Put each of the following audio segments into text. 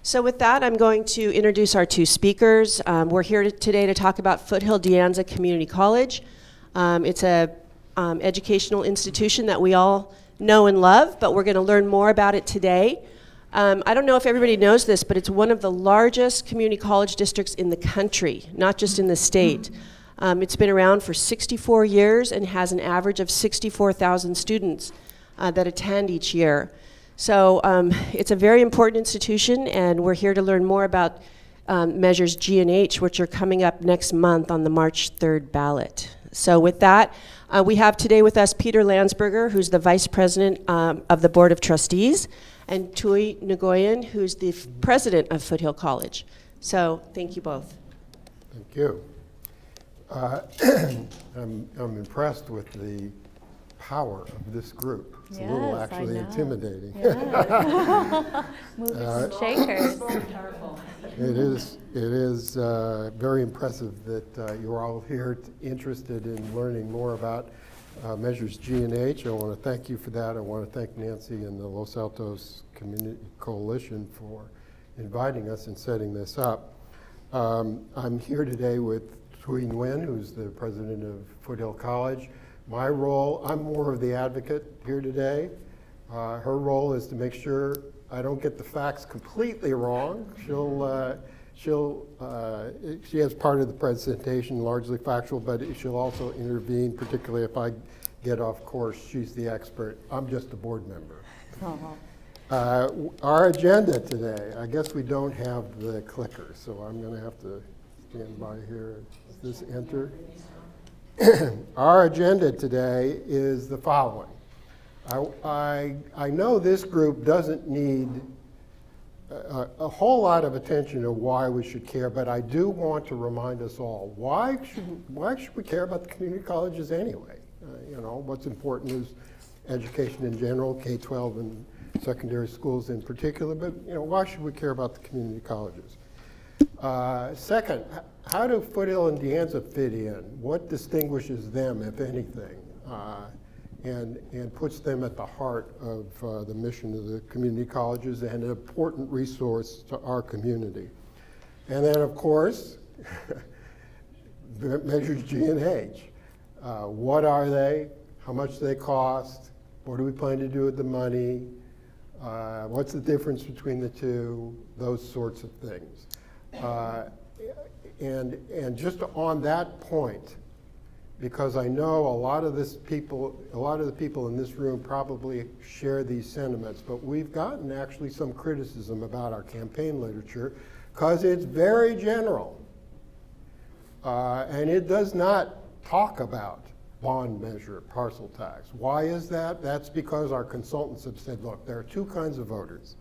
So with that, I'm going to introduce our two speakers. We're here today to talk about Foothill-De Community College. It's a educational institution that we all know and love, but we're going to learn more about it today. I don't know if everybody knows this, but it's one of the largest community college districts in the country, not just in the state. It's been around for 64 years and has an average of 64,000 students that attend each year. So it's a very important institution, and we're here to learn more about measures G and H, which are coming up next month on the March 3rd ballot. So with that, we have today with us Peter Landsberger, who's the Vice President of the Board of Trustees, and Thuy Nguyen, who's the President of Foothill College. So thank you both. Thank you. I'm impressed with the power of this group. It's a little actually intimidating. Yes. Movers and shakers. It is very impressive that you're all here interested in learning more about measures G and H. I want to thank you for that. I want to thank Nancy and the Los Altos Community Coalition for inviting us and setting this up. I'm here today with Thuy Nguyen, who's the president of Foothill College. My role, I'm more of the advocate here today. Her role is to make sure I don't get the facts completely wrong. She has part of the presentation largely factual, but she'll also intervene, particularly if I get off course. She's the expert. I'm just a board member. Our agenda today, I guess we don't have the clicker, so I'm going to have to stand by here. Does this enter? Our agenda today is the following. I know this group doesn't need a whole lot of attention to why we should care, but I do want to remind us all, why should we care about the community colleges anyway? You know, what's important is education in general, K-12 and secondary schools in particular, but you know, why should we care about the community colleges? Second, how do Foothill and DeAnza fit in? What distinguishes them, if anything, and puts them at the heart of the mission of the community colleges and an important resource to our community? And then, of course, measures G and H. What are they? How much do they cost? What do we plan to do with the money? What's the difference between the two? Those sorts of things. And just on that point, because I know a lot of the people in this room probably share these sentiments, but we've gotten actually some criticism about our campaign literature because it's very general. And it does not talk about bond measure, parcel tax. Why is that? That's because our consultants have said, look, there are two kinds of voters.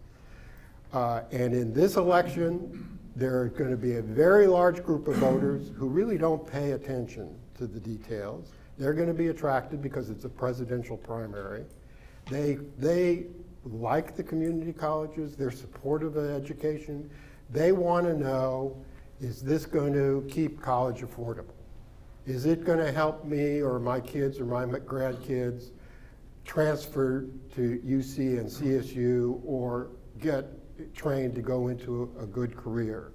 And in this election, there are going to be a very large group of voters who really don't pay attention to the details. They're going to be attracted because it's a presidential primary. They like the community colleges. They're supportive of education. They want to know, is this going to keep college affordable? Is it going to help me or my kids or my grandkids transfer to UC and CSU or get trained to go into a good career?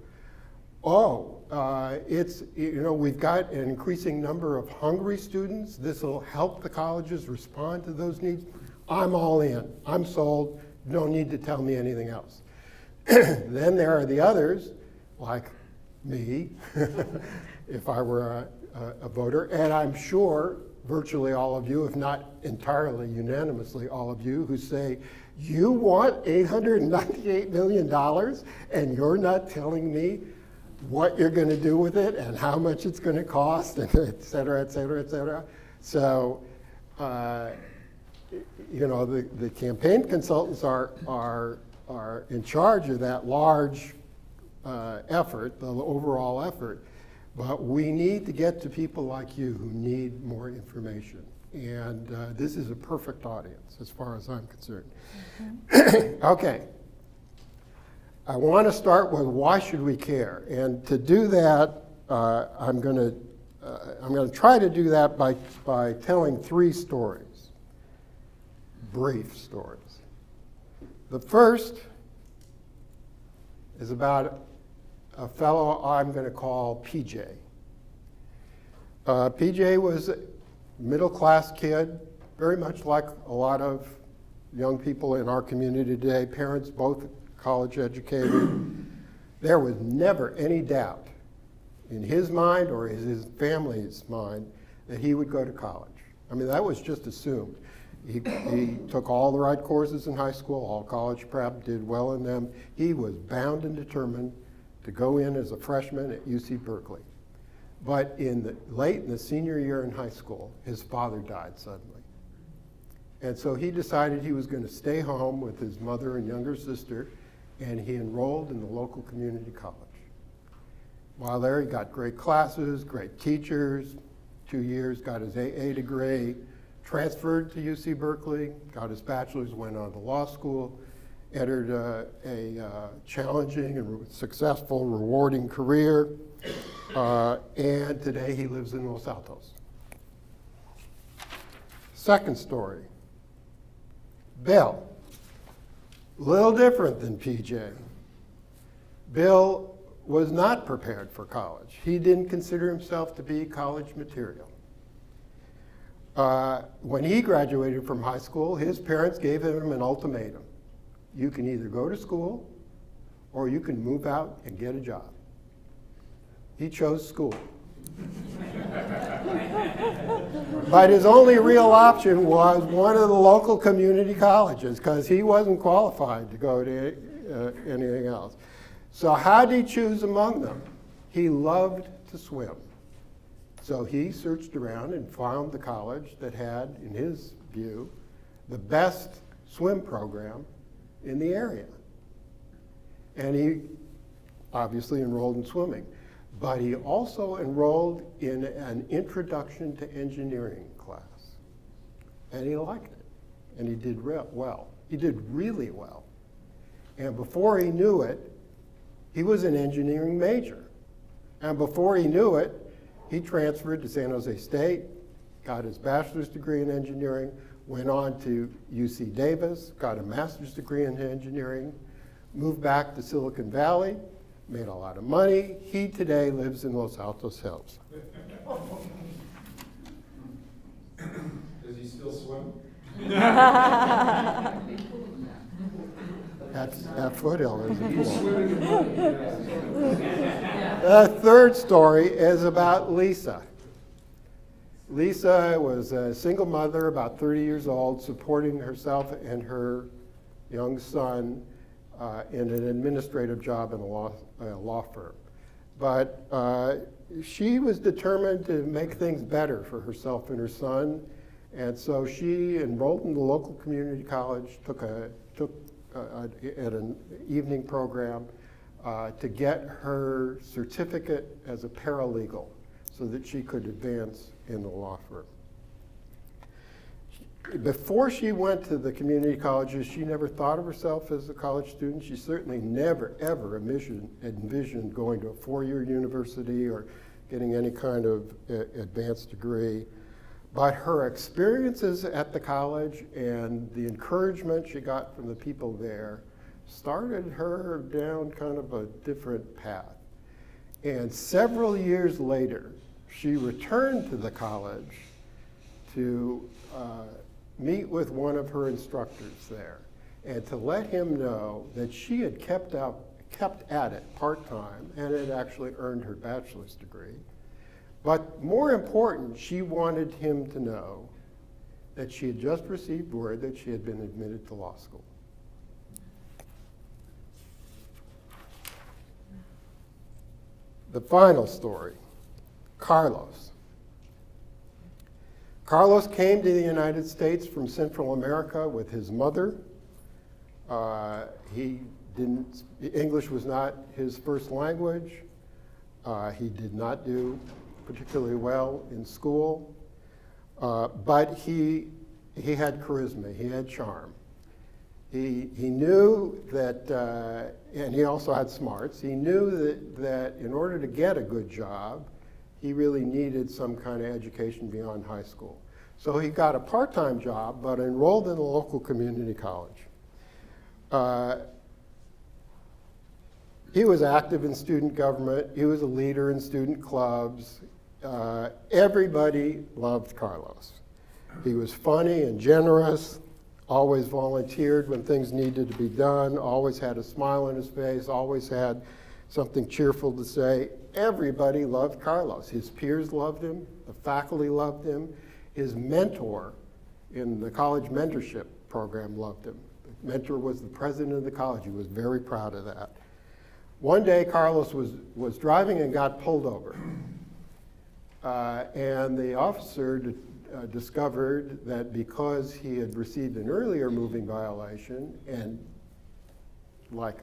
It's, you know, we've got an increasing number of hungry students. This will help the colleges respond to those needs. I'm all in. I'm sold. You don't need to tell me anything else. Then there are the others, like me, if I were a voter, and I'm sure virtually all of you, if not entirely unanimously all of you, who say, you want $898 million and you're not telling me what you're going to do with it and how much it's going to cost, and et cetera, et cetera, et cetera. So, you know, the campaign consultants are in charge of that large effort, the overall effort. But we need to get to people like you who need more information. And this is a perfect audience as far as I'm concerned. Mm-hmm. Okay. I want to start with why should we care? And to do that, I'm going to try to do that by telling three stories, brief stories. The first is about a fellow I'm going to call PJ. PJ was a middle-class kid, very much like a lot of young people in our community today, parents both college educated. There was never any doubt in his mind or his family's mind that he would go to college. I mean, that was just assumed. He took all the right courses in high school, all college prep, did well in them. He was bound and determined to go in as a freshman at UC Berkeley. But late in the senior year in high school, his father died suddenly. And so he decided he was going to stay home with his mother and younger sister, and he enrolled in the local community college. While there, he got great classes, great teachers, 2 years, got his AA degree, transferred to UC Berkeley, got his bachelor's, went on to law school, entered a challenging and successful, rewarding career, and today he lives in Los Altos. Second story, Bill. A little different than PJ. Bill was not prepared for college. He didn't consider himself to be college material. When he graduated from high school, his parents gave him an ultimatum. You can either go to school or you can move out and get a job. He chose school. But his only real option was one of the local community colleges because he wasn't qualified to go to anything else. So how did he choose among them? He loved to swim. So he searched around and found the college that had, in his view, the best swim program in the area. And he obviously enrolled in swimming. But he also enrolled in an introduction to engineering class. And he liked it. And he did well. He did really well. And before he knew it, he was an engineering major. And before he knew it, he transferred to San Jose State, got his bachelor's degree in engineering, went on to UC Davis, got a master's degree in engineering, moved back to Silicon Valley, made a lot of money. He today lives in Los Altos Hills. Does he still swim? At Foothill, there's a pool. The third story is about Lisa. Lisa was a single mother, about 30 years old, supporting herself and her young son in an administrative job in a law firm. But she was determined to make things better for herself and her son, and so she enrolled in the local community college, took at an evening program to get her certificate as a paralegal so that she could advance in the law firm. Before she went to the community colleges, she never thought of herself as a college student. She certainly never, ever envisioned going to a four-year university or getting any kind of advanced degree. But her experiences at the college and the encouragement she got from the people there started her down kind of a different path. And several years later, she returned to the college to meet with one of her instructors there and to let him know that she had kept at it part-time and had actually earned her bachelor's degree. But more important, she wanted him to know that she had just received word that she had been admitted to law school. The final story, Carlos. Carlos came to the United States from Central America with his mother. English was not his first language. He did not do particularly well in school, but he had charisma, he had charm. He knew that, and he also had smarts, he knew that in order to get a good job, he really needed some kind of education beyond high school. So he got a part-time job, but enrolled in the local community college. He was active in student government. He was a leader in student clubs. Everybody loved Carlos. He was funny and generous, always volunteered when things needed to be done, always had a smile on his face, always had something cheerful to say. Everybody loved Carlos. His peers loved him. The faculty loved him. His mentor in the college mentorship program loved him. The mentor was the president of the college. He was very proud of that. One day, Carlos was driving and got pulled over. And the officer discovered that because he had received an earlier moving violation, and like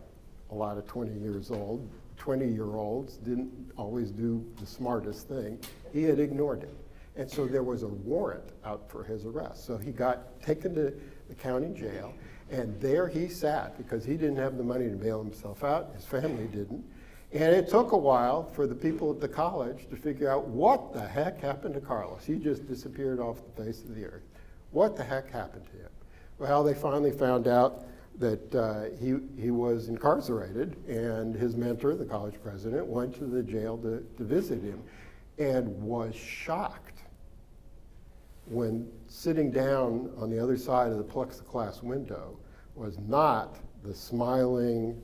a lot of 20-year-olds didn't always do the smartest thing, he had ignored it. And so there was a warrant out for his arrest. So he got taken to the county jail, and there he sat because he didn't have the money to bail himself out, his family didn't. And it took a while for the people at the college to figure out what the heck happened to Carlos. He just disappeared off the face of the earth. What the heck happened to him? Well, they finally found out that he was incarcerated, and his mentor, the college president, went to the jail to visit him and was shocked when sitting down on the other side of the plexiglass window was not the smiling,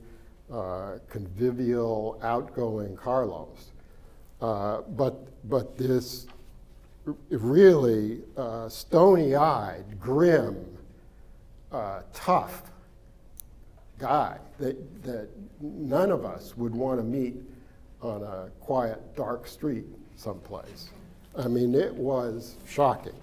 convivial, outgoing Carlos, but this really stony-eyed, grim, tough guy that none of us would want to meet on a quiet, dark street someplace. I mean, it was shocking.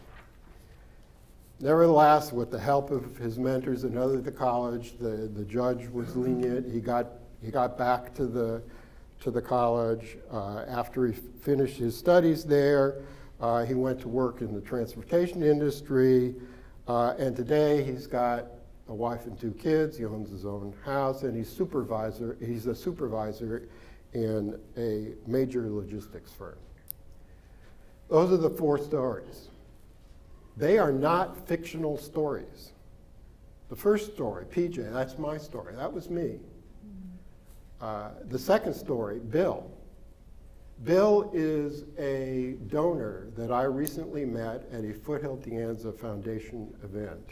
Nevertheless, with the help of his mentors and others at the college, the judge was lenient. He got back to the college. After he finished his studies there, he went to work in the transportation industry. And today he's got a wife and 2 kids. He owns his own house, and he's a supervisor in a major logistics firm. Those are the 4 stories. They are not fictional stories. The first story, PJ, that's my story. That was me. The second story, Bill. Bill is a donor that I recently met at a Foothill-De Foundation event.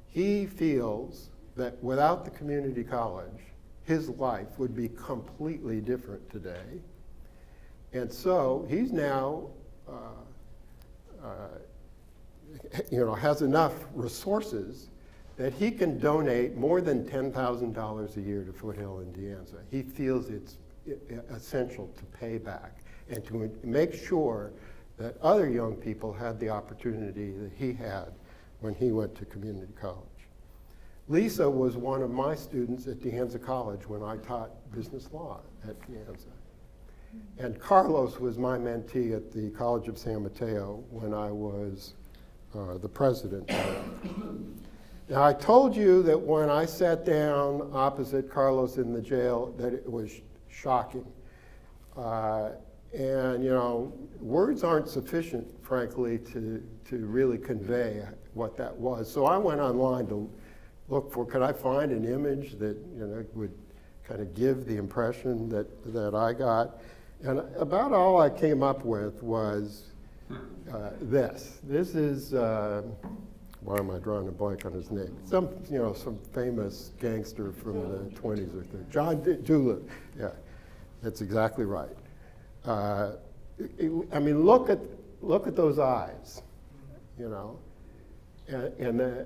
He feels that without the community college, his life would be completely different today. And so he's now has enough resources that he can donate more than $10,000 a year to Foothill and DeAnza. He feels it's essential to pay back and to make sure that other young people had the opportunity that he had when he went to community college. Lisa was one of my students at DeAnza College when I taught business law at DeAnza. And Carlos was my mentee at the College of San Mateo when I was the president. Now, I told you that when I sat down opposite Carlos in the jail that it was shocking. And, words aren't sufficient, frankly, to really convey what that was. So I went online to look for, could I find an image that, would kind of give the impression that I got? And about all I came up with was this. This is, why am I drawing a blank on his name? Some famous gangster from the 20s or 30s. John Doolittle. Yeah, that's exactly right. I mean, look at those eyes, and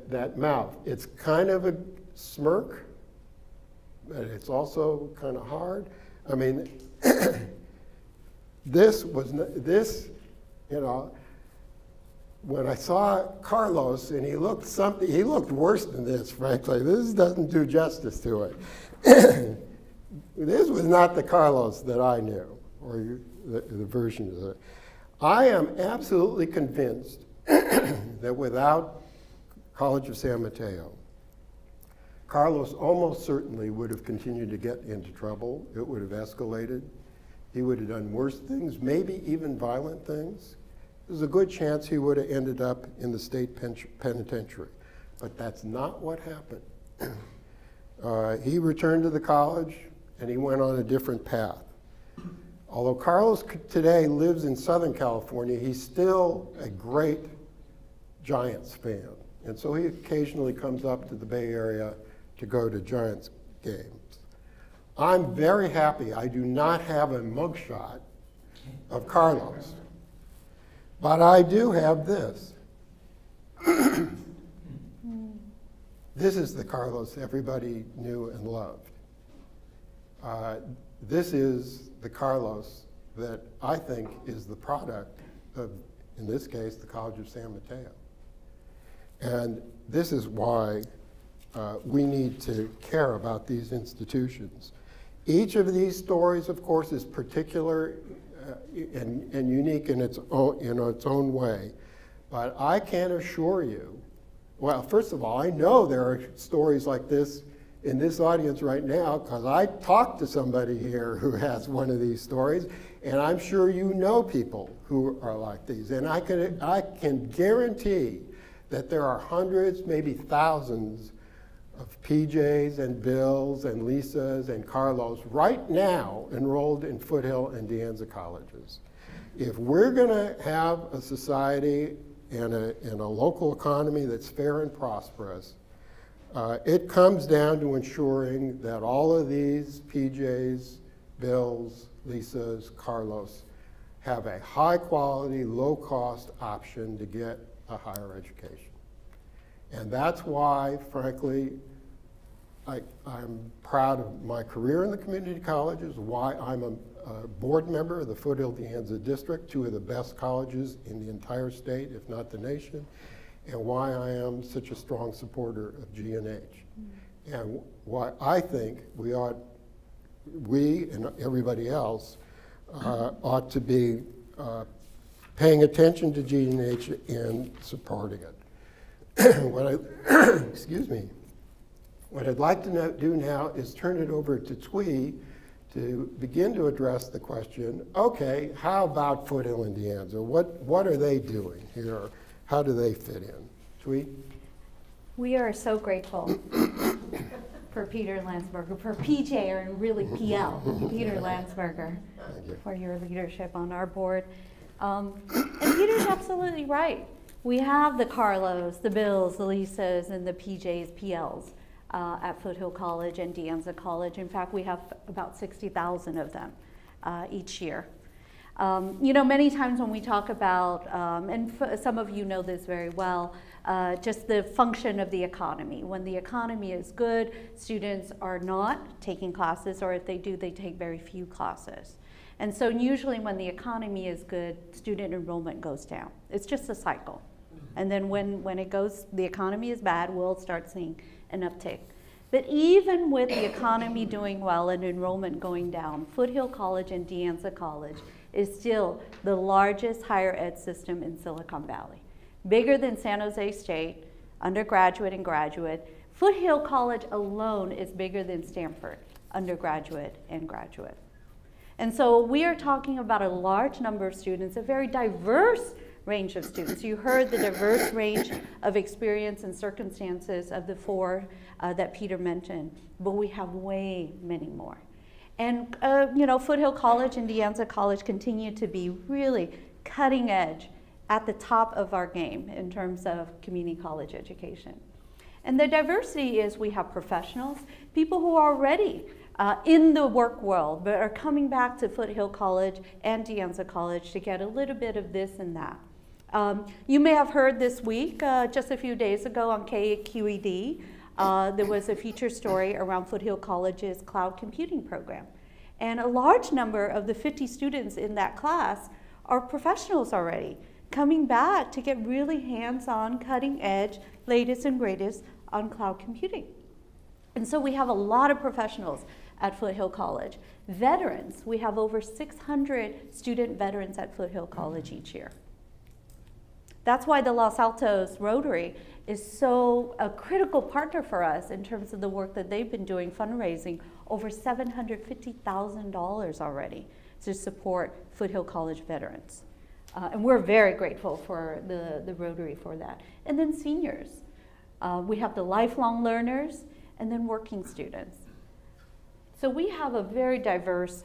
that mouth. It's kind of a smirk, but it's also kind of hard. I mean, when I saw Carlos and he looked worse than this, frankly. This doesn't do justice to it. This was not the Carlos that I knew, or the version of it. I am absolutely convinced that without College of San Mateo, Carlos almost certainly would have continued to get into trouble. It would have escalated. He would have done worse things, maybe even violent things. There's a good chance he would have ended up in the state penitentiary. But that's not what happened. He returned to the college, and he went on a different path. Although Carlos today lives in Southern California, he's still a great Giants fan. And so he occasionally comes up to the Bay Area to go to Giants games. I'm very happy I do not have a mugshot of Carlos, but I do have this. This is the Carlos everybody knew and loved. This is the Carlos that I think is the product of, in this case, the College of San Mateo. And this is why we need to care about these institutions. Each of these stories, of course, is particular and unique in its own way. But I can assure you, well, first of all, I know there are stories like this in this audience right now because I talked to somebody here who has one of these stories, and I'm sure you know people who are like these. And I can guarantee that there are hundreds, maybe thousands of PJs and Bills and Lisas and Carlos right now enrolled in Foothill and DeAnza colleges. If we're going to have a society and a local economy that's fair and prosperous, it comes down to ensuring that all of these PJs, Bills, Lisas, Carlos have a high quality, low cost option to get a higher education. And that's why, frankly, I'm proud of my career in the community colleges, why I'm a board member of the Foothill-De District, two of the best colleges in the entire state, if not the nation, and why I am such a strong supporter of G&H. And why I think we and everybody else ought to be paying attention to G&H and supporting it. Excuse me. What I'd like to do now is turn it over to Thuy to begin to address the question, okay, how about Foothill and DeAnza? What are they doing here? How do they fit in? Thuy? We are so grateful for Peter Landsberger, for PJ, or really PL, Peter Landsberger, for your leadership on our board. And Peter's absolutely right. We have the Carlos, the Bills, the Lisas, and the PJs, PLs at Foothill College and DeAnza College. In fact, we have about 60,000 of them each year. You know, many times when we talk about, and some of you know this very well, just the function of the economy. When the economy is good, students are not taking classes, or if they do, they take very few classes. And so usually when the economy is good, student enrollment goes down. It's just a cycle. And then when the economy is bad, we'll start seeing an uptick. But even with the economy doing well and enrollment going down, Foothill College and DeAnza College is still the largest higher ed system in Silicon Valley. Bigger than San Jose State, undergraduate and graduate. Foothill College alone is bigger than Stanford, undergraduate and graduate. And so we are talking about a large number of students, a very diverse range of students. You heard the diverse range of experience and circumstances of the four that Peter mentioned, but we have way many more. And you know, Foothill College and DeAnza College continue to be really cutting edge at the top of our game in terms of community college education. And the diversity is we have professionals, people who are already in the work world, but are coming back to Foothill College and DeAnza College to get a little bit of this and that. You may have heard this week, just a few days ago on KQED, there was a feature story around Foothill College's cloud computing program. And a large number of the 50 students in that class are professionals already, coming back to get really hands-on, cutting edge, latest and greatest on cloud computing. And so we have a lot of professionals at Foothill College. Veterans, we have over 600 student veterans at Foothill College each year. That's why the Los Altos Rotary is so a critical partner for us in terms of the work that they've been doing, fundraising over $750,000 already to support Foothill College veterans. And we're very grateful for the Rotary for that. And then seniors. We have the lifelong learners and then working students. So we have a very diverse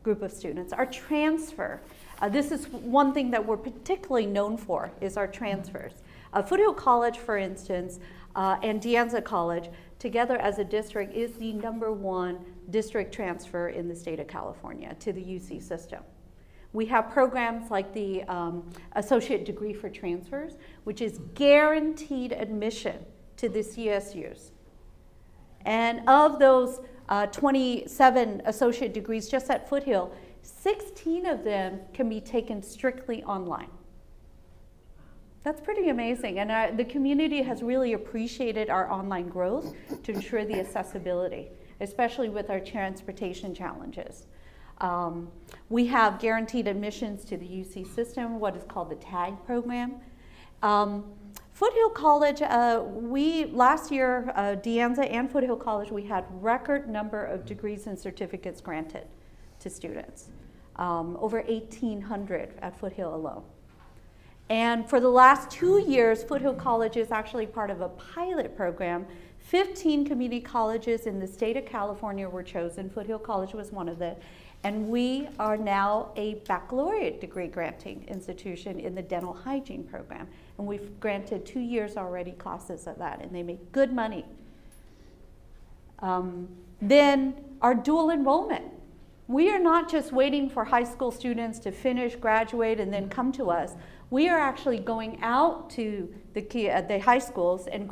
group of students. Our transfer, this is one thing that we're particularly known for, is our transfers. Foothill College, for instance, and DeAnza College, together as a district, is the #1 district transfer in the state of California to the UC system. We have programs like the Associate Degree for Transfers, which is guaranteed admission to the CSUs. And of those 27 associate degrees just at Foothill, 16 of them can be taken strictly online. That's pretty amazing, and the community has really appreciated our online growth to ensure the accessibility, especially with our transportation challenges. We have guaranteed admissions to the UC system, what is called the TAG program. Foothill College, last year, DeAnza and Foothill College, we had record number of degrees and certificates granted to students, over 1,800 at Foothill alone. And for the last 2 years, Foothill College is actually part of a pilot program. 15 community colleges in the state of California were chosen. Foothill College was one of them. And we are now a baccalaureate degree granting institution in the dental hygiene program. And we've granted 2 years already classes of that, and they make good money. Then our dual enrollment. We are not just waiting for high school students to finish, graduate, and then come to us. We are actually going out to the high schools and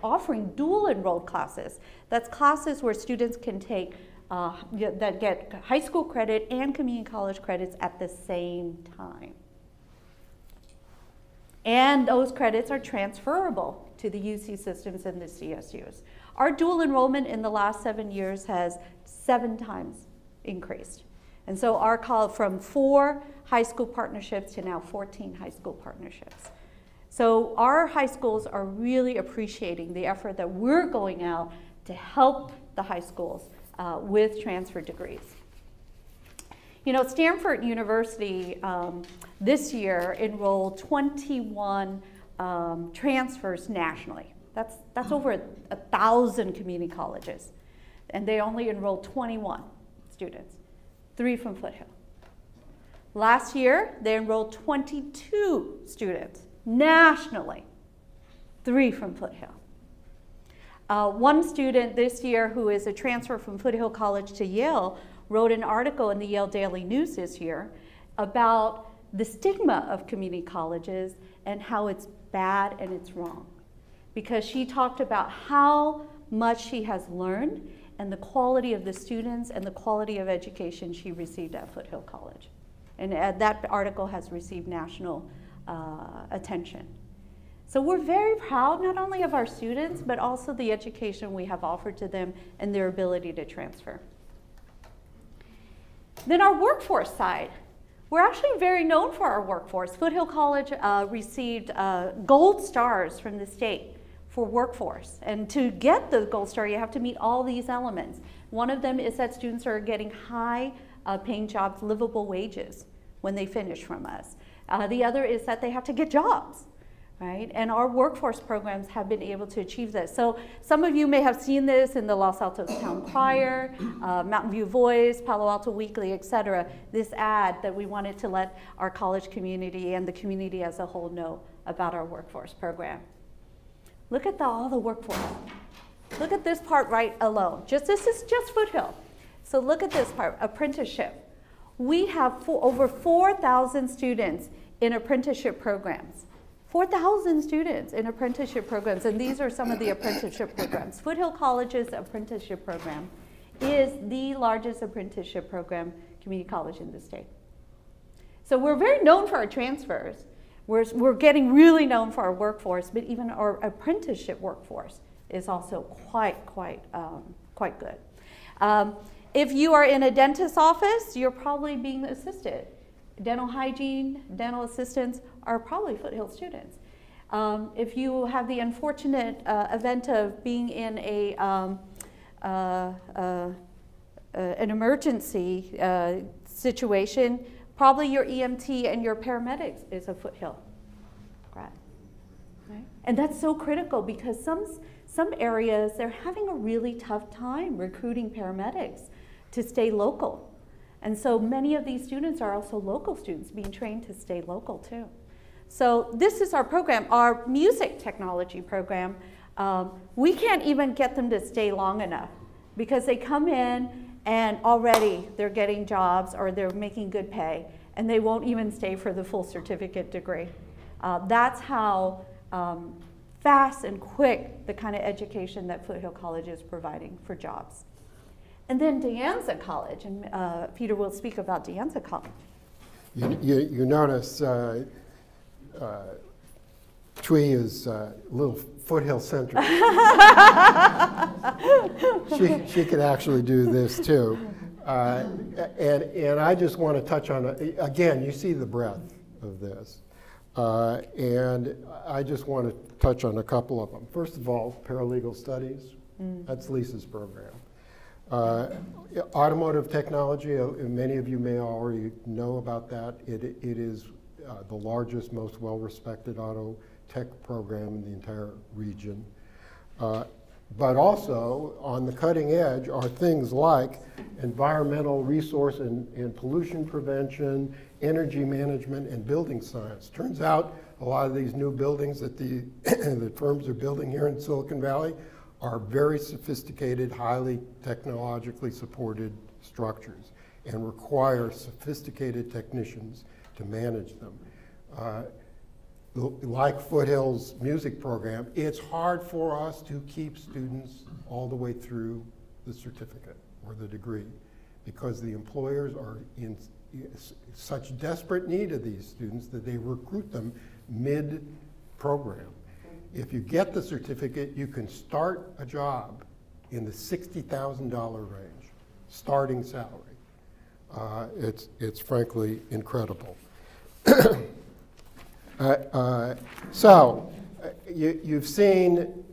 offering dual enrolled classes. That's classes where students can take that get high school credit and community college credits at the same time. And those credits are transferable to the UC systems and the CSUs. Our dual enrollment in the last 7 years has 7 times increased. And so our call from 4 high school partnerships to now 14 high school partnerships. So our high schools are really appreciating the effort that we're going out to help the high schools with transfer degrees. You know, Stanford University this year enrolled 21 transfers nationally. That's over 1,000 community colleges. And they only enrolled 21 students, 3 from Foothill. Last year, they enrolled 22 students nationally, 3 from Foothill. One student this year who is a transfer from Foothill College to Yale wrote an article in the Yale Daily News this year about the stigma of community colleges and how it's bad and it's wrong. Because she talked about how much she has learned and the quality of the students and the quality of education she received at Foothill College. And that article has received national attention. So we're very proud not only of our students, but also the education we have offered to them and their ability to transfer. Then our workforce side. We're actually very known for our workforce. Foothill College received gold stars from the state for workforce. And to get the gold star, you have to meet all these elements. One of them is that students are getting high paying jobs, livable wages when they finish from us. The other is that they have to get jobs. Right? And our workforce programs have been able to achieve this. So some of you may have seen this in the Los Altos Town Crier, Mountain View Voice, Palo Alto Weekly, etc. This ad that we wanted to let our college community and the community as a whole know about our workforce program. Look at all the workforce. Look at this part right alone. This is just Foothill. So look at this part, apprenticeship. We have over 4,000 students in apprenticeship programs. 4,000 students in apprenticeship programs, and these are some of the apprenticeship programs. Foothill College's apprenticeship program is the largest apprenticeship program community college in the state. So we're very known for our transfers. We're getting really known for our workforce, but even our apprenticeship workforce is also quite good. If you are in a dentist's office, you're probably being assisted. Dental hygiene, dental assistants are probably Foothill students. If you have the unfortunate event of being in an emergency situation, probably your EMT and your paramedics is a Foothill grad. Right? And that's so critical because some areas, they're having a really tough time recruiting paramedics. to stay local. And so many of these students are also local students being trained to stay local too. So this is our program, our music technology program. We can't even get them to stay long enough because they come in and already they're getting jobs or they're making good pay, and they won't even stay for the full certificate degree. That's how fast and quick the kind of education that Foothill College is providing for jobs. And then DeAnza College, and Peter will speak about DeAnza College. You notice Thuy is a little Foothill centric. she could actually do this too. And I just want to touch on, again, you see the breadth of this. And I just want to touch on a couple of them. First of all, paralegal studies, that's Lisa's program. Automotive technology, many of you may already know about that. It is the largest, most well-respected auto tech program in the entire region. But also, on the cutting edge are things like environmental resource and pollution prevention, energy management, and building science. Turns out a lot of these new buildings that the firms are building here in Silicon Valley are very sophisticated, highly technologically supported structures and require sophisticated technicians to manage them. Like Foothill's music program, it's hard for us to keep students all the way through the certificate or the degree because the employers are in such desperate need of these students that they recruit them mid-program. If you get the certificate, you can start a job in the $60,000 range, starting salary. It's frankly incredible. So you've seen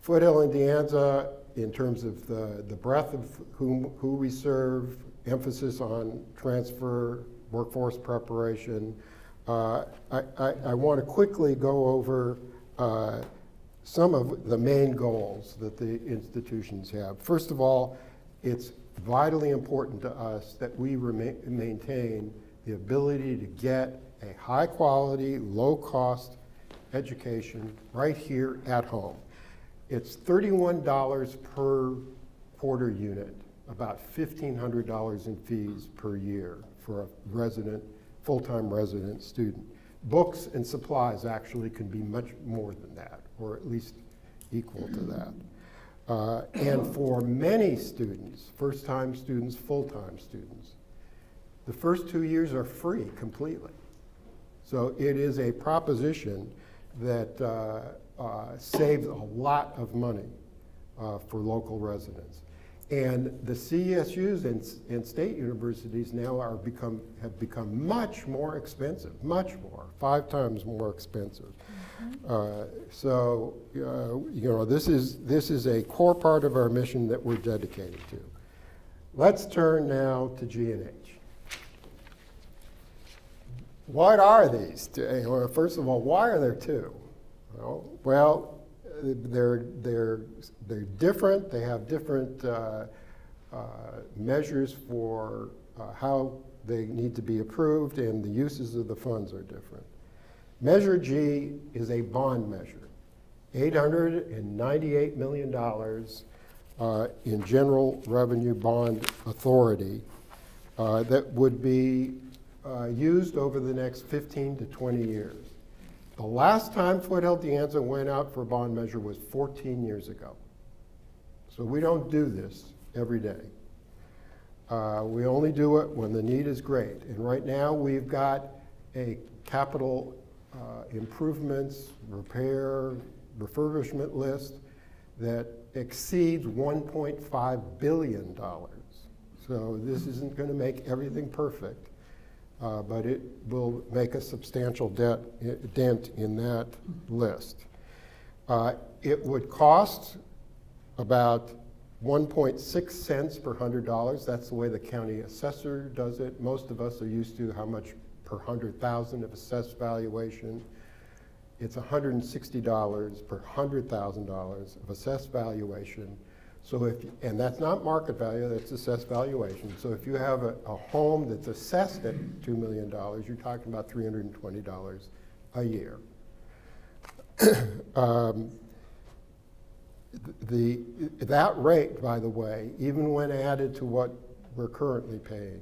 Foothill and DeAnza in terms of the breadth of who we serve, emphasis on transfer, workforce preparation. I want to quickly go over some of the main goals that the institutions have. First of all, it's vitally important to us that we maintain the ability to get a high quality, low cost education right here at home. It's $31 per quarter unit, about $1,500 in fees per year for a resident, full-time resident student. Books and supplies actually can be much more than that, or at least equal to that. And for many students, first-time students, full-time students, the first 2 years are free completely. So it is a proposition that saves a lot of money for local residents. And the CSUs and state universities now have become much more expensive, much more, 5 times more expensive. So this is a core part of our mission that we're dedicated to. Let's turn now to G&H. What are these? Well, first of all, why are there 2? Well, they're different. They have different measures for how they need to be approved, and the uses of the funds are different. Measure G is a bond measure, $898 million in general revenue bond authority that would be used over the next 15 to 20 years. The last time Foothill-De went out for a bond measure was 14 years ago. So we don't do this every day. We only do it when the need is great. And right now we've got a capital improvements, repair, refurbishment list that exceeds $1.5 billion. So this isn't going to make everything perfect. But it will make a substantial dent in that list. It would cost about 1.6 cents per $100. That's the way the county assessor does it. Most of us are used to how much per 100,000 of assessed valuation. It's $160 per $100,000 of assessed valuation So and that's not market value, that's assessed valuation. So if you have a home that's assessed at $2 million, you're talking about $320 a year. That rate, by the way, even when added to what we're currently paying,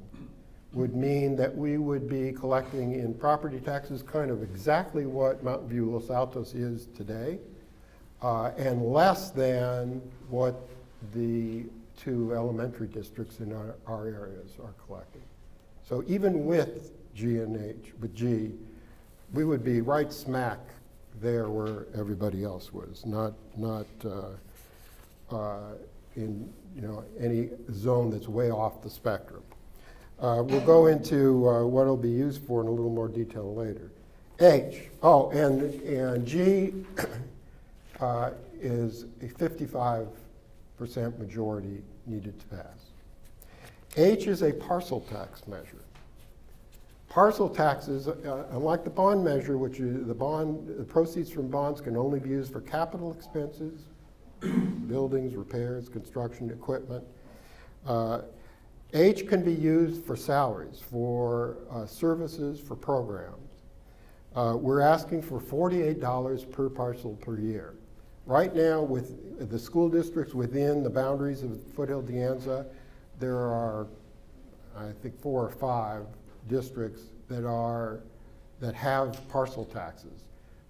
would mean that we would be collecting in property taxes kind of exactly what Mountain View Los Altos is today, and less than what the 2 elementary districts in our areas are collecting. So even with G, we would be right smack there where everybody else was, not in any zone that's way off the spectrum. We'll go into what it'll be used for in a little more detail later. H, and G is a 55% majority needed to pass. H is a parcel tax measure. Parcel taxes, unlike the bond measure, which is the proceeds from bonds can only be used for capital expenses, buildings, repairs, construction, equipment. H can be used for salaries, for services, for programs. We're asking for $48 per parcel per year. Right now, with the school districts within the boundaries of Foothill-De Anza, there are, I think, 4 or 5 districts that have parcel taxes.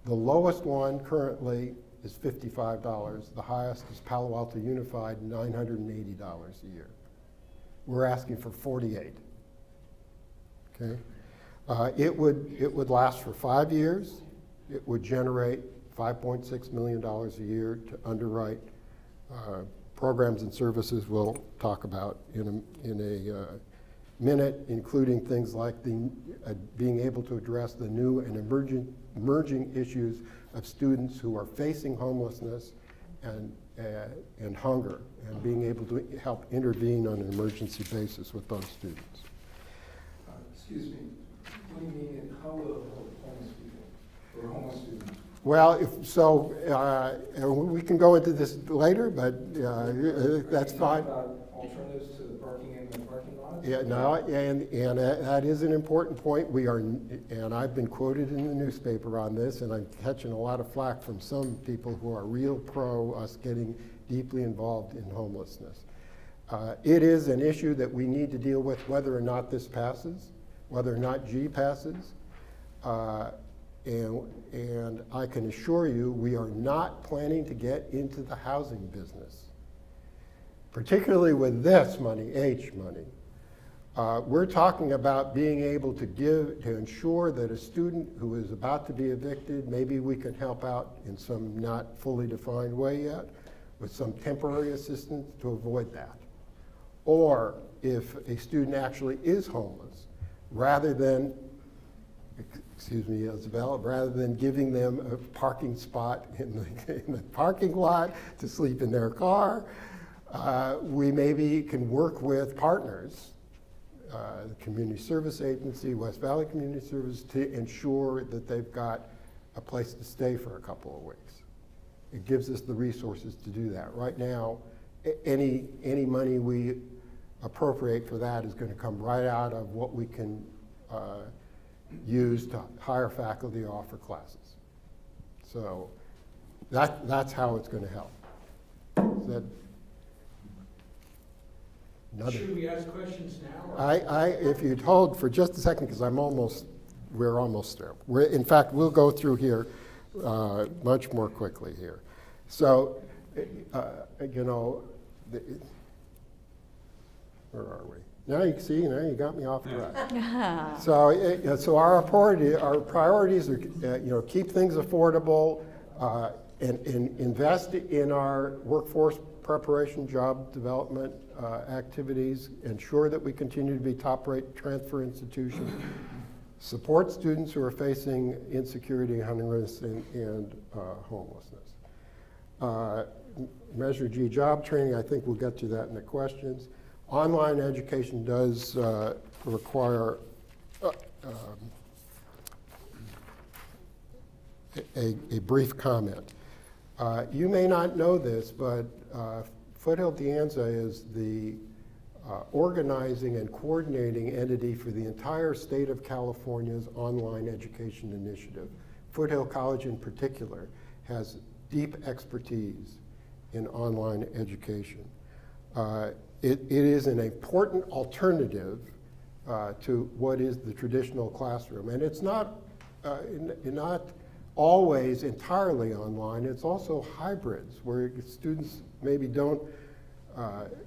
The lowest one currently is $55. The highest is Palo Alto Unified, $980 a year. We're asking for $48. Okay, it would last for 5 years. It would generate $5.6 million a year to underwrite programs and services we'll talk about in a minute, including things like being able to address the new and emerging issues of students who are facing homelessness and hunger, and being able to help intervene on an emergency basis with those students. Excuse me, what do you mean, how will it help homeless people or homeless students? Well, we can go into this later, but that's fine. Alternatives to the parking in the parking lot? Yeah, no, and that is an important point. And I've been quoted in the newspaper on this, and I'm catching a lot of flack from some people who are real pro us getting deeply involved in homelessness. It is an issue that we need to deal with whether or not this passes, whether or not G passes. And I can assure you, we are not planning to get into the housing business, particularly with this money, H money. We're talking about being able to ensure that a student who is about to be evicted, maybe we can help out in some not fully defined way yet, with some temporary assistance to avoid that. Or if a student actually is homeless, rather than giving them a parking spot in the parking lot to sleep in their car, we maybe can work with partners, the Community Service Agency, West Valley Community Service, to ensure that they've got a place to stay for a couple of weeks. It gives us the resources to do that. Right now, any money we appropriate for that is going to come right out of what we can use to hire faculty to offer classes. So that's how it's going to help. Should we ask questions now? If you'd hold for just a second, because we're almost there. In fact, we'll go through here much more quickly here. So, where are we? Now you see, you got me off track. So our priorities are, keep things affordable, and invest in our workforce preparation, job development activities, ensure that we continue to be top-rate transfer institution, support students who are facing insecurity, homelessness, and homelessness. Measure G, job training, I think we'll get to that in the questions. Online education does require a brief comment. You may not know this, but Foothill-De is the organizing and coordinating entity for the entire state of California's online education initiative. Foothill College in particular has deep expertise in online education. It is an important alternative to what is the traditional classroom. And it's not always entirely online. It's also hybrids, where students maybe don't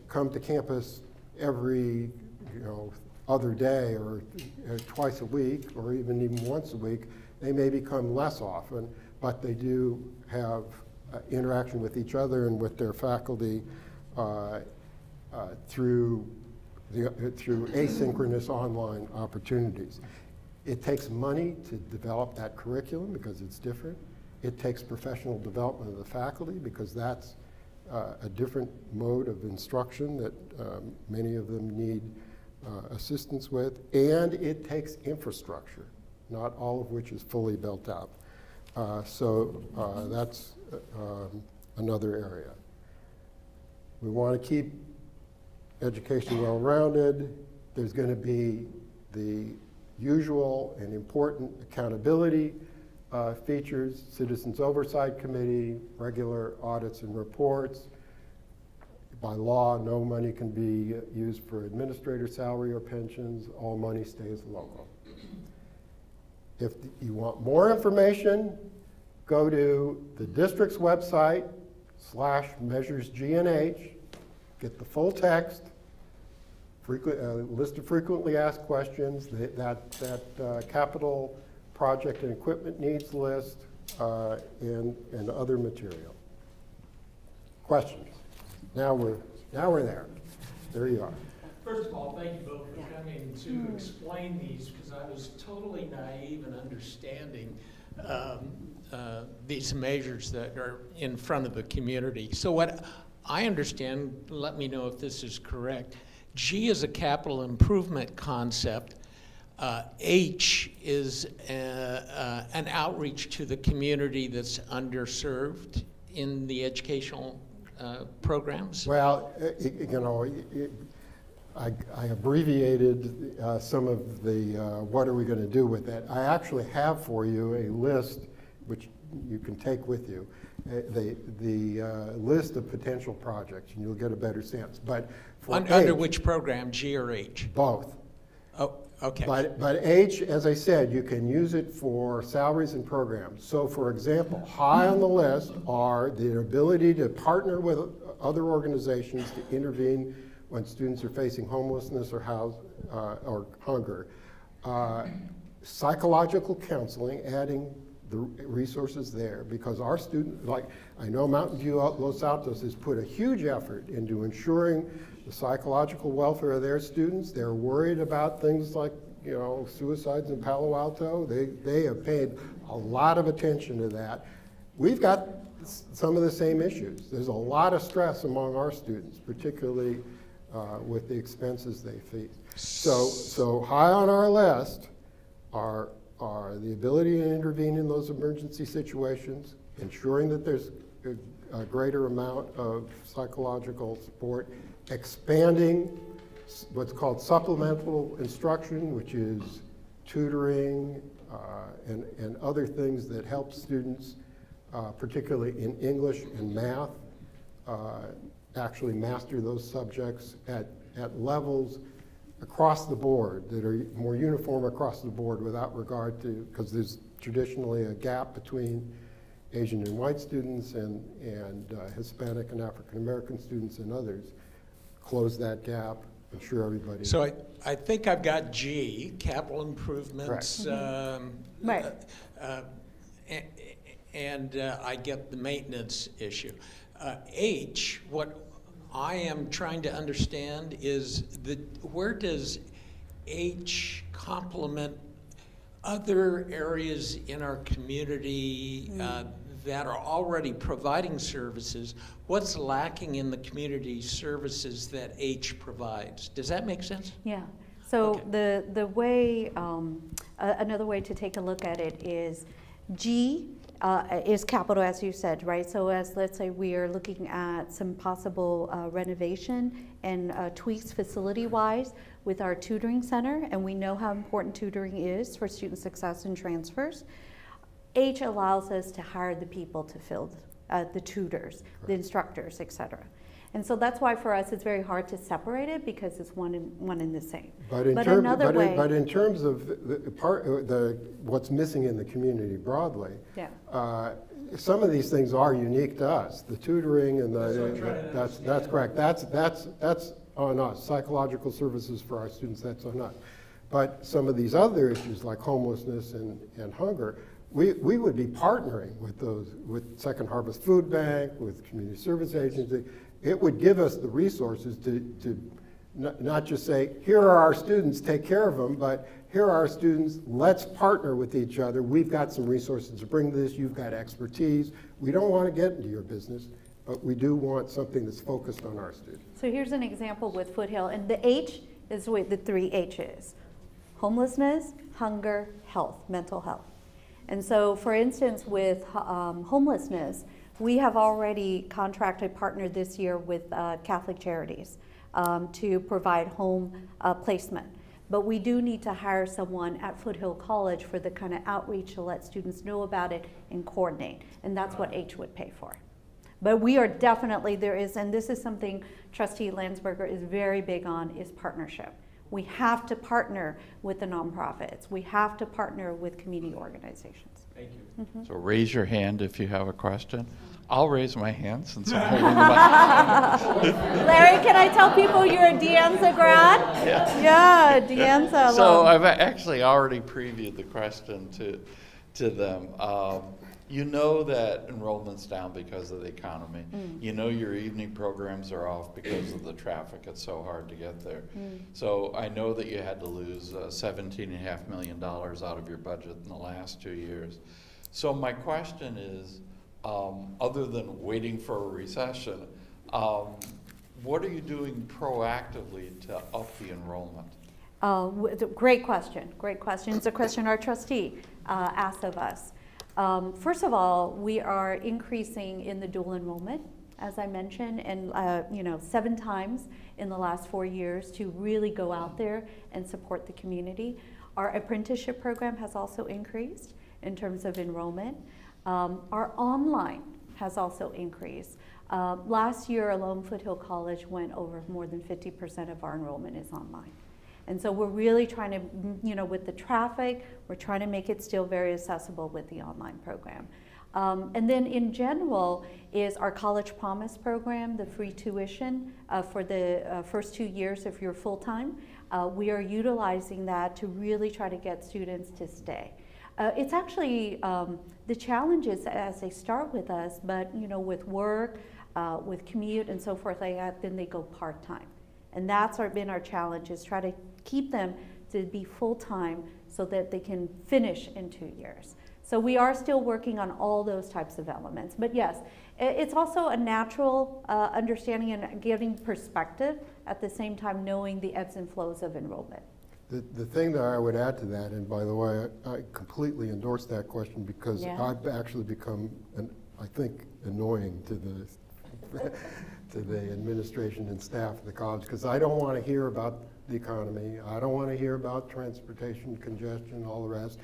come to campus every other day or twice a week or even once a week. They may come less often, but they do have interaction with each other and with their faculty through asynchronous online opportunities. It takes money to develop that curriculum because it's different. It takes professional development of the faculty because that's a different mode of instruction that many of them need assistance with. And it takes infrastructure, not all of which is fully built out. So that's another area. We want to keep education well-rounded. There's going to be the usual and important accountability features, Citizens Oversight Committee, regular audits and reports. By law, no money can be used for administrator salary or pensions. All money stays local. If you want more information, go to the district's website /measuresGNH, get the full text, list of frequently asked questions, that capital project and equipment needs list, and other material. Questions? Now we're there. There you are. First of all, thank you both for coming to explain these, because I was totally naive in understanding these measures that are in front of the community. So what I understand, let me know if this is correct, G is a capital improvement concept. H is an outreach to the community that's underserved in the educational programs? Well, I abbreviated some of the what are we going to do with that. I actually have for you a list which you can take with you, the list of potential projects, and you'll get a better sense. But for under which program, G or H? Both. Oh, okay. But H, as I said, you can use it for salaries and programs. So for example, high on the list are the ability to partner with other organizations to intervene when students are facing homelessness or hunger. Psychological counseling, adding the resources there, because our students, like I know Mountain View Los Altos has put a huge effort into ensuring the psychological welfare of their students. They're worried about things like, suicides in Palo Alto. They have paid a lot of attention to that. We've got some of the same issues. There's a lot of stress among our students, particularly with the expenses they face. So high on our list are the ability to intervene in those emergency situations, ensuring that there's a greater amount of psychological support, expanding what's called supplemental instruction, which is tutoring and other things that help students, particularly in English and math, actually master those subjects at levels across the board that are more uniform across the board without regard to, because there's traditionally a gap between Asian and white students and Hispanic and African American students and others. Close that gap, ensure everybody. So I think I've got G, capital improvements. Right. And I get the maintenance issue. H, what I am trying to understand is where does H complement other areas in our community that are already providing services? What's lacking in the community services that H provides? Does that make sense? Yeah. So okay. the way, another way to take a look at it is G is capital, as you said, right? So as, let's say, we are looking at some possible renovation and tweaks facility-wise with our tutoring center, and we know how important tutoring is for student success and transfers. H allows us to hire the people to fill the tutors, the instructors, et cetera. And so that's why for us it's very hard to separate it, because it's one and the same. But in terms of what's missing in the community broadly, yeah. Some of these things are unique to us. The tutoring and that's correct. That's on us. Psychological services for our students, that's on us. But some of these other issues like homelessness and hunger, we would be partnering with those, with Second Harvest Food Bank, with Community Service Agency. It would give us the resources to not just say, here are our students, take care of them, but here are our students, let's partner with each other. We've got some resources to bring this, you've got expertise. We don't want to get into your business, but we do want something that's focused on our students. So here's an example with Foothill, and the H is with the 3 H's. Homelessness, hunger, health, mental health. And so, for instance, with homelessness, we have already contracted, partnered this year with Catholic Charities to provide home placement. But we do need to hire someone at Foothill College for the kind of outreach to let students know about it and coordinate. And that's what H would pay for. But we are definitely, there is, and this is something Trustee Landsberger is very big on, is partnership. We have to partner with the nonprofits. We have to partner with community organizations. Thank you. Mm-hmm. So raise your hand if you have a question. I'll raise my hand since I'm holding the mic. Larry, can I tell people you're a DeAnza grad? Yeah, DeAnza. So I've actually already previewed the question to them. You know that enrollment's down because of the economy. You know your evening programs are off because of the traffic. It's so hard to get there. So I know that you had to lose $17.5 million out of your budget in the last 2 years. So my question is, other than waiting for a recession, what are you doing proactively to up the enrollment? Great question, great question. It's a question our trustee asked of us. First of all, we are increasing in the dual enrollment, as I mentioned, and 7 times in the last 4 years to really go out there and support the community. Our apprenticeship program has also increased in terms of enrollment. Our online has also increased. Last year alone, Foothill College went over more than 50% of our enrollment is online. And so we're really trying to, with the traffic, we're trying to make it still very accessible with the online program. And then in general is our College Promise program, the free tuition for the first 2 years if you're full-time. We are utilizing that to really try to get students to stay. It's actually the challenges as they start with us, but with work, with commute and so forth like that, then they go part-time. And that's been our challenge, is try to keep them to be full-time so that they can finish in 2 years. So we are still working on all those types of elements. But yes, it's also a natural understanding and giving perspective at the same time knowing the ebbs and flows of enrollment. The thing that I would add to that, and by the way, I completely endorse that question because I've actually become, I think, annoying to the administration and staff of the college, because I don't want to hear about the economy. I don't want to hear about transportation, congestion, all the rest.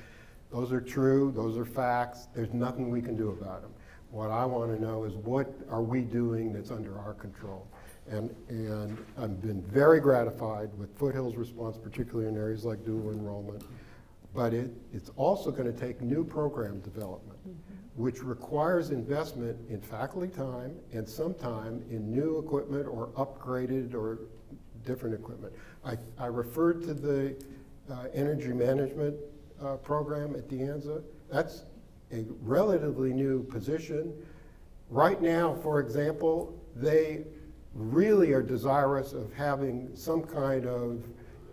Those are true, those are facts. There's nothing we can do about them. What I want to know is what are we doing that's under our control? And I've been very gratified with Foothill's response, particularly in areas like dual enrollment. But it's also going to take new program development, which requires investment in faculty time and sometime in new equipment or upgraded or different equipment. I referred to the energy management program at DeAnza. That's a relatively new position. Right now, for example, they really are desirous of having some kind of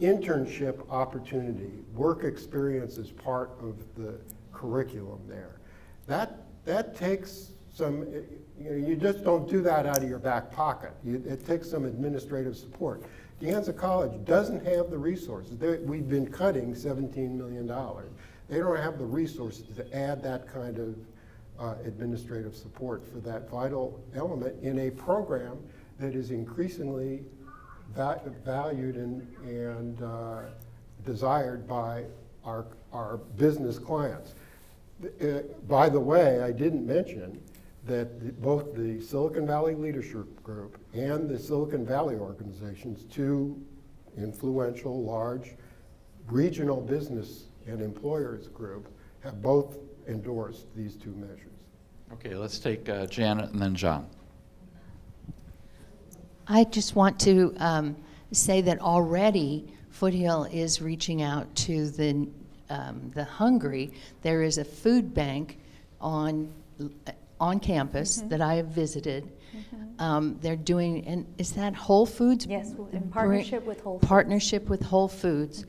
internship opportunity, work experience as part of the curriculum there. That takes some, you just don't do that out of your back pocket. It takes some administrative support. DeAnza College doesn't have the resources. We've been cutting $17 million. They don't have the resources to add that kind administrative support for that vital element in a program that is increasingly valued and desired by our business clients. By the way, I didn't mention that both the Silicon Valley Leadership Group and the Silicon Valley organizations, two influential, large regional business and employers group, have both endorsed these two measures. Okay, let's take Janet and then John. I just want to say that already Foothill is reaching out to the hungry. There is a food bank on campus that I have visited. They're doing, and is that Whole Foods? Yes, in partnership with Whole Foods. Partnership with Whole Foods.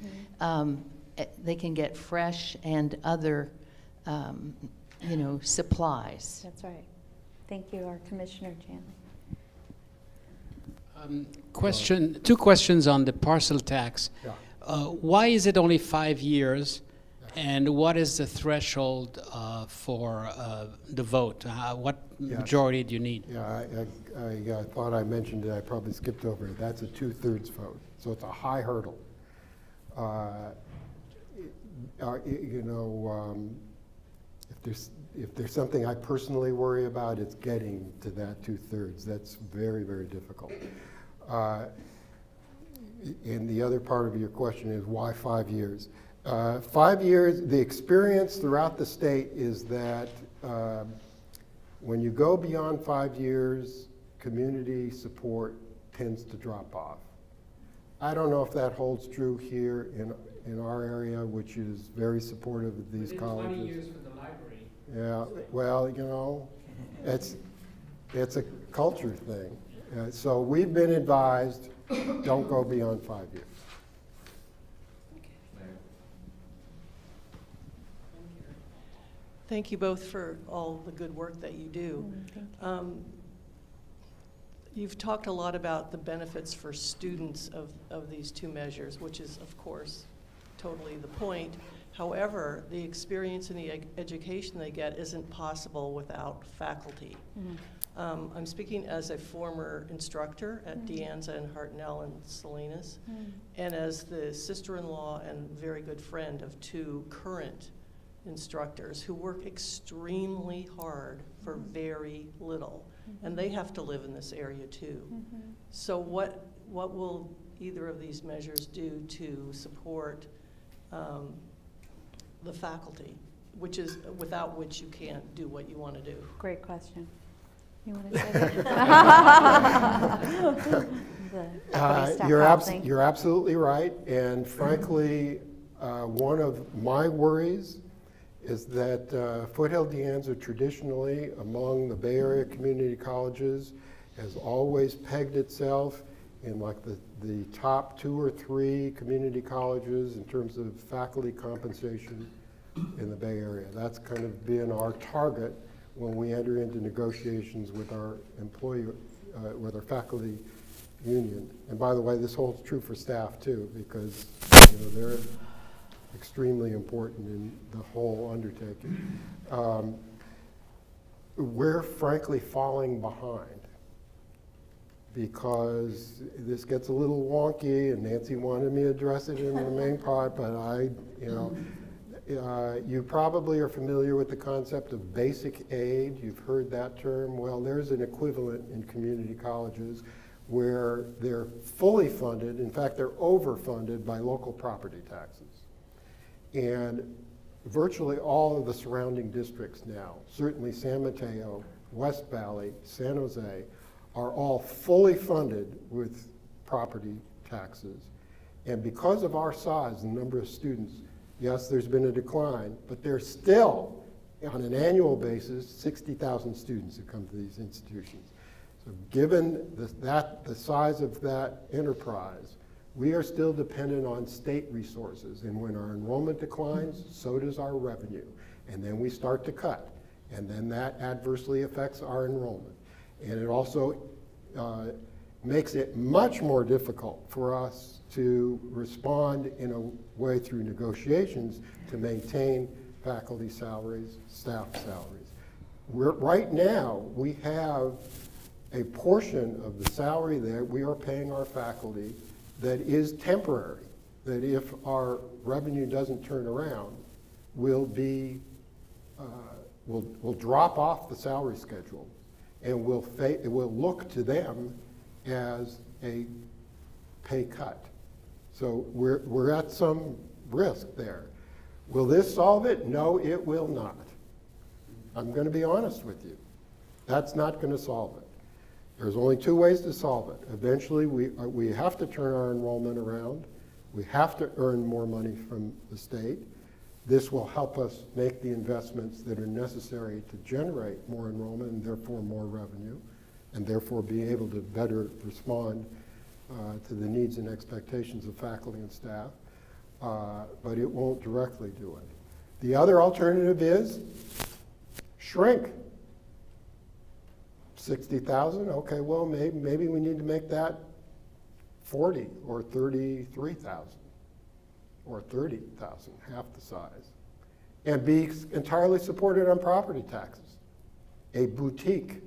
They can get fresh and other, supplies. That's right. Thank you, our Commissioner Jan. Two questions on the parcel tax. Yeah. Why is it only 5 years? And what is the threshold for the vote? What majority do you need? Yeah, I thought I mentioned it. I probably skipped over it. That's a 2/3 vote, so it's a high hurdle. If there's something I personally worry about, it's getting to that 2/3. That's very, very difficult. And the other part of your question is why 5 years? 5 years, the experience throughout the state is that when you go beyond 5 years, community support tends to drop off. I don't know if that holds true here in our area, which is very supportive of these colleges. 20 years for the library. Yeah, well, it's a culture thing. So we've been advised, don't go beyond 5 years. Thank you both for all the good work that you do. You've talked a lot about the benefits for students of these two measures, which is, of course, totally the point. However, the experience and the education they get isn't possible without faculty. I'm speaking as a former instructor at DeAnza and Hartnell and Salinas, and as the sister-in-law and very good friend of two current instructors who work extremely hard for very little, and they have to live in this area too. So what will either of these measures do to support the faculty, which is without which you can't do what you want to do? Great question. You want to say that? You're absolutely right, and frankly, one of my worries is that Foothill-De traditionally, among the Bay Area community colleges, has always pegged itself in like the top 2 or 3 community colleges in terms of faculty compensation in the Bay Area. That's kind of been our target when we enter into negotiations with our with our faculty union. And by the way, this holds true for staff too, because they're extremely important in the whole undertaking. We're frankly falling behind because this gets a little wonky, and Nancy wanted me to address it in the main part, but you probably are familiar with the concept of basic aid. You've heard that term. Well, there's an equivalent in community colleges where they're fully funded. In fact, they're overfunded by local property taxes. And virtually all of the surrounding districts now, certainly San Mateo, West Valley, San Jose, are all fully funded with property taxes. And because of our size, the number of students, yes, there's been a decline, but there's still, on an annual basis, 60,000 students who come to these institutions. So given the size of that enterprise, we are still dependent on state resources, and when our enrollment declines, so does our revenue. And then we start to cut, and then that adversely affects our enrollment. And it also makes it much more difficult for us to respond in a way through negotiations to maintain faculty salaries, staff salaries. Right now, we have a portion of the salary that we are paying our faculty that is temporary, that if our revenue doesn't turn around, will drop off the salary schedule, and will look to them as a pay cut. So we're at some risk there. Will this solve it? No, it will not. I'm going to be honest with you. That's not going to solve it. There's only two ways to solve it. Eventually, we have to turn our enrollment around. We have to earn more money from the state. This will help us make the investments that are necessary to generate more enrollment and therefore more revenue, and therefore be able to better respond to the needs and expectations of faculty and staff. But it won't directly do it. The other alternative is shrink. 60,000, okay, well, maybe we need to make that 40 or 33,000 or 30,000, half the size, and be entirely supported on property taxes. A boutique,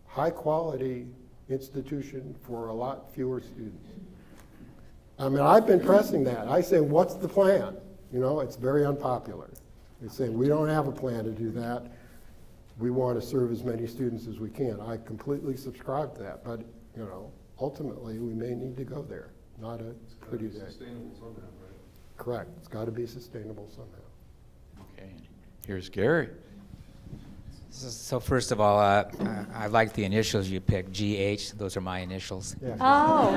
high-quality institution for a lot fewer students. I mean, I've been pressing that. I say, what's the plan? You know, it's very unpopular. They say, we don't have a plan to do that. We want to serve as many students as we can. I completely subscribe to that, but, you know, ultimately, we may need to go there. Not a pretty day. Sustainable somehow, right? Correct. It's got to be sustainable somehow. Okay, here's Gary. So first of all, I like the initials you picked, GH. Those are my initials. Yeah. Oh.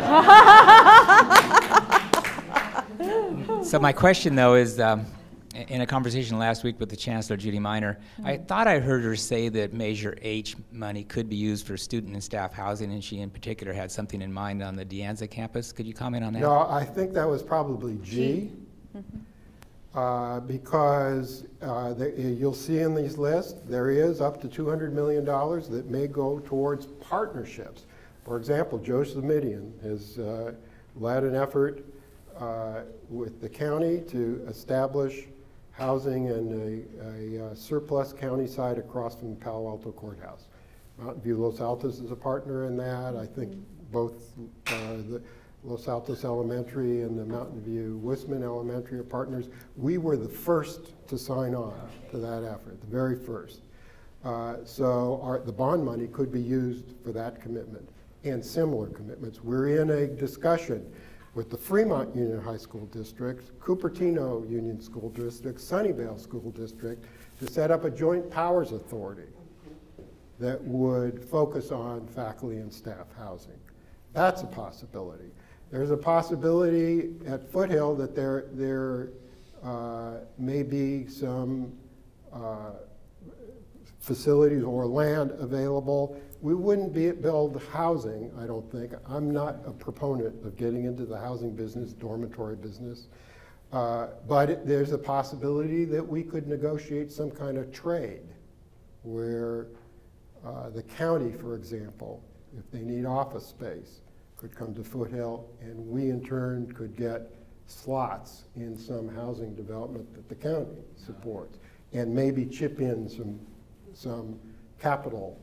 So my question, though, is in a conversation last week with the Chancellor, Judy Minor, I thought I heard her say that Measure H money could be used for student and staff housing, and she in particular had something in mind on the DeAnza campus. Could you comment on that? No, I think that was probably G. Because you'll see in these lists, there is up to $200 million that may go towards partnerships. For example, Joe Samidian has led an effort with the county to establish housing in a surplus county site across from the Palo Alto Courthouse. Mountain View Los Altos is a partner in that. I think both the Los Altos Elementary and the Mountain View Wisman Elementary are partners. We were the first to sign on to that effort, the very first. So the bond money could be used for that commitment and similar commitments. We're in a discussion with the Fremont Union High School District, Cupertino Union School District, Sunnyvale School District to set up a joint powers authority that would focus on faculty and staff housing. That's a possibility. There's a possibility at Foothill that there may be some facilities or land available. We wouldn't build housing, I don't think. I'm not a proponent of getting into the housing business, dormitory business. But there's a possibility that we could negotiate some kind of trade where the county, for example, if they need office space, could come to Foothill, and we in turn could get slots in some housing development that the county supports, and maybe chip in some capital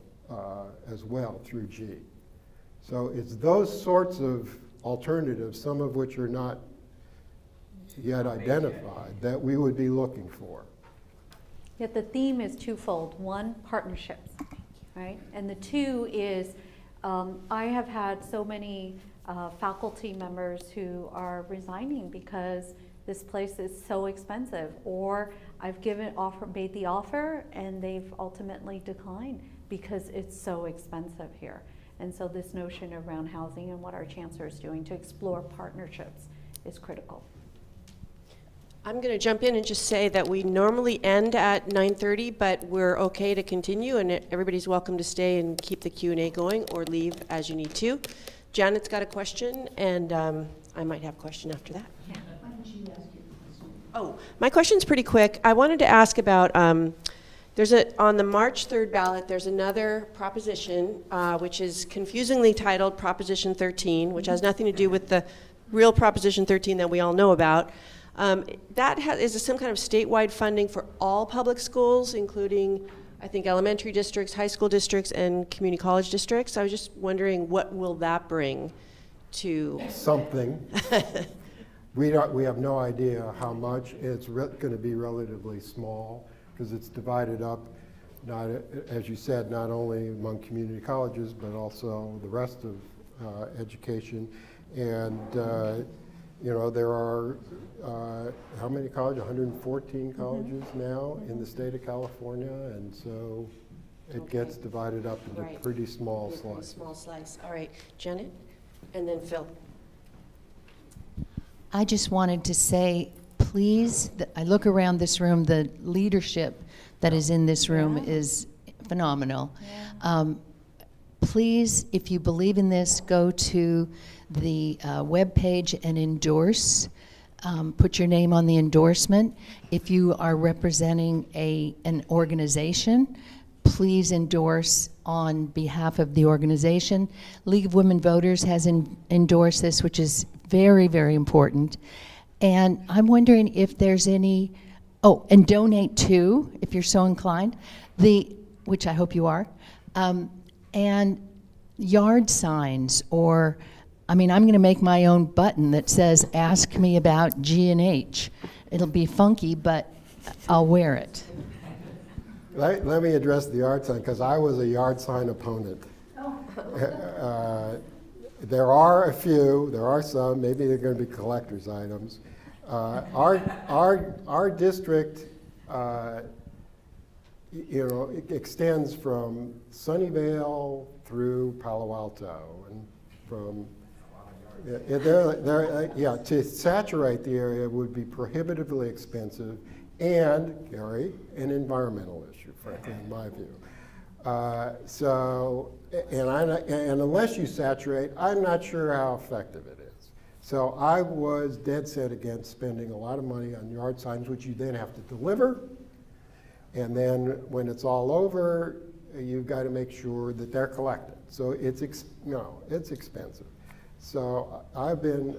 as well through G. So it's those sorts of alternatives, some of which are not yet identified, that we would be looking for. Yet the theme is twofold. One, partnerships, right? And the two is I have had so many faculty members who are resigning because this place is so expensive, or I've made the offer and they've ultimately declined because it's so expensive here. And so this notion around housing and what our chancellor is doing to explore partnerships is critical. I'm going to jump in and just say that we normally end at 9:30, but we're okay to continue, and everybody's welcome to stay and keep the Q&A going or leave as you need to. Janet's got a question, and I might have a question after that. Yeah. Why don't you ask your question? Oh, my question's pretty quick. I wanted to ask about, on the March 3rd ballot, there's another proposition, which is confusingly titled Proposition 13, which has nothing to do with the real Proposition 13 that we all know about. Is some kind of statewide funding for all public schools, including I think, elementary districts, high school districts, and community college districts. I was just wondering, what will that bring to? Something. We have no idea how much. It's going to be relatively small because it's divided up, not, as you said, not only among community colleges, but also the rest of education. And you know, there are, how many colleges? 114 colleges now in the state of California, and so it gets divided up into pretty small slices. Small slice. All right, Janet, and then Phil. I just wanted to say, please, I look around this room, the leadership that is in this room is phenomenal. Please, if you believe in this, go to the webpage and endorse. Put your name on the endorsement. If you are representing an organization, please endorse on behalf of the organization. League of Women Voters has endorsed this, which is very, very important. And I'm wondering if there's any, oh, and donate too, if you're so inclined, which I hope you are, and yard signs, or, I mean, I'm gonna make my own button that says, ask me about G&H. It'll be funky, but I'll wear it. Let me address the yard sign, because I was a yard sign opponent. There are a few, there are some, maybe they're going to be collector's items. Our district, you know, it extends from Sunnyvale through Palo Alto, and from to saturate the area would be prohibitively expensive, and, Gary, an environmental issue, frankly, in my view. And unless you saturate, I'm not sure how effective it is. So I was dead set against spending a lot of money on yard signs, which you then have to deliver. And then when it's all over, you've got to make sure that they're collected. So it's expensive. So I've been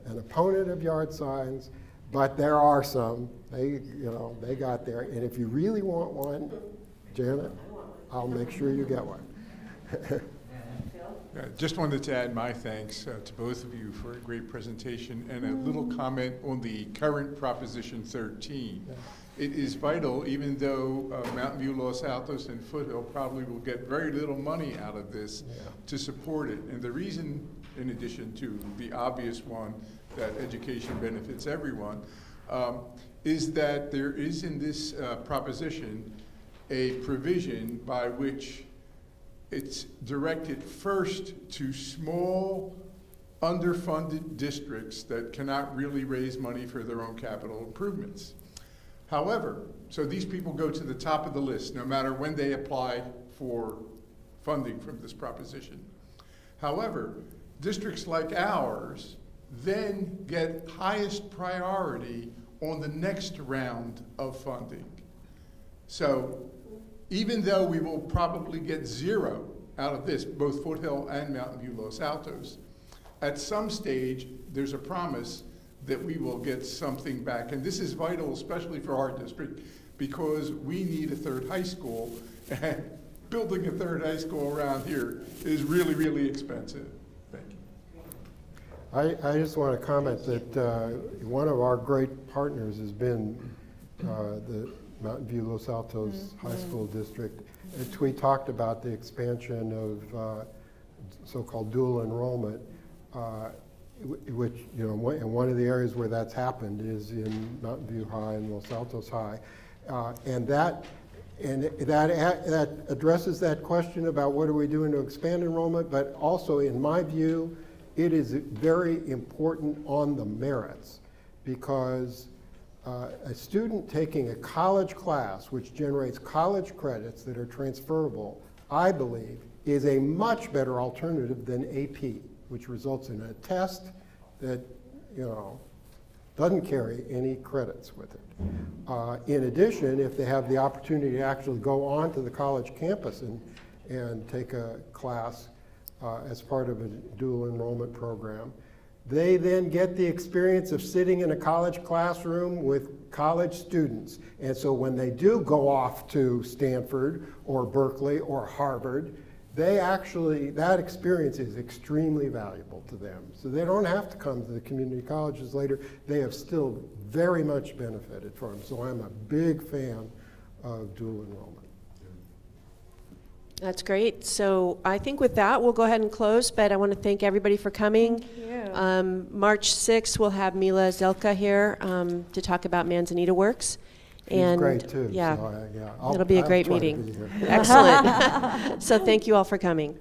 an opponent of yard signs, but there are some. They got there. And if you really want one, Janet, I'll make sure you get one. Just wanted to add my thanks to both of you for a great presentation and a little comment on the current Proposition 13. It is vital, even though Mountain View, Los Altos, and Foothill probably will get very little money out of this to support it. And the reason, in addition to the obvious one, that education benefits everyone, is that there is in this proposition a provision by which it's directed first to small, underfunded districts that cannot really raise money for their own capital improvements. However, so these people go to the top of the list no matter when they apply for funding from this proposition. However, districts like ours then get highest priority on the next round of funding. So even though we will probably get zero out of this, both Foothill and Mountain View, Los Altos, at some stage there's a promise that we will get something back. And this is vital, especially for our district, because we need a third high school, and building a third high school around here is really, really expensive. Thank you. I just want to comment that one of our great partners has been the Mountain View, Los Altos High School District. We talked about the expansion of so-called dual enrollment, which, you know, and one of the areas where that's happened is in Mountain View High and Los Altos High. And that addresses that question about what are we doing to expand enrollment, but also, in my view, it is very important on the merits, because a student taking a college class which generates college credits that are transferable, I believe, is a much better alternative than AP, which results in a test that, you know, doesn't carry any credits with it. In addition, if they have the opportunity to actually go on to the college campus and take a class as part of a dual enrollment program, They then get the experience of sitting in a college classroom with college students. And so when they do go off to Stanford or Berkeley or Harvard, they actually, that experience is extremely valuable to them. So they don't have to come to the community colleges later. They have still very much benefited from them. So I'm a big fan of dual enrollment. That's great. So I think with that, we'll go ahead and close, but I want to thank everybody for coming. Thank you. March 6th, we'll have Mila Zelka here to talk about Manzanita Works. She's great too. Yeah, so, it'll be a great meeting. Be Excellent. So thank you all for coming.